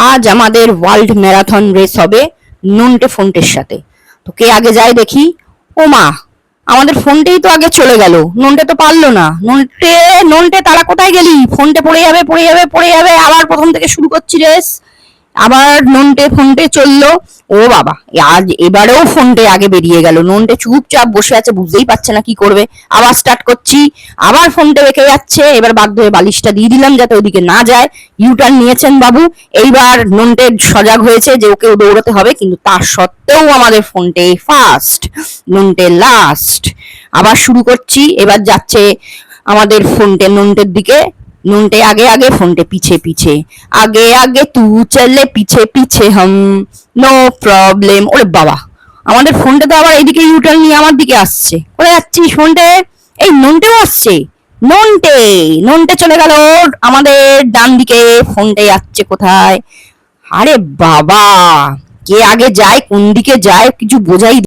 আজ আমাদের world marathon race হবে নন্টে ফন্টের সাথে। তো কে আগে যায় দেখি। ও মা, আমাদের ফোনটেই তো আগে চলে গেল, নন্টে তো পারলো না। নন্টে নন্টে তারা কোথায় গেলি? ফোনটে পড়ে যাবে পড়ে যাবে পড়ে যাবে, আবার প্রথম থেকে শুরু করছি রেস। আবার নন্টে ফোনটে চললো। ও বাবা, আজ এবারেও ফোনটে আগে বেরিয়ে গেল। নন্টে চুপচাপ বসে আছে, বুঝতেই পারছে না কি করবে। আবার স্টার্ট করছি, আবার ফোনটে বেঁকে যাচ্ছে। এবার বাধ্য হয়ে বালিশটা দিয়ে দিলাম যাতে ওদিকে না যায়। ইউটার্ন নিয়েছেন বাবু। এইবার নন্টে সজাগ হয়েছে যে ওকে দৌড়াতে হবে, কিন্তু তার সত্ত্বেও আমাদের ফোনটে ফার্স্ট, নন্টে লাস্ট। আবার শুরু করছি, এবার যাচ্ছে আমাদের ফোনটে নন্টের দিকে। नूनटे आगे आगे फोनटे पीछे पीछे, आगे आगे तू चले पीछे पीछे हम, नो प्रॉब्लम। ওরে বাবা, আমাদের ফোনটা তো আবার এইদিকে ইউটার্ন নিয়ে আমার দিকে আসছে। কোথায় যাচ্ছিস ফোনটে? এই নন্টেও আসছে। নন্টে নন্টে চলে গেল আমাদের ডান দিকে। ফোনটে যাচ্ছে কোথায়? আরে বাবা, কে আগে যায় কোন দিকে যায় কিছু বোঝাই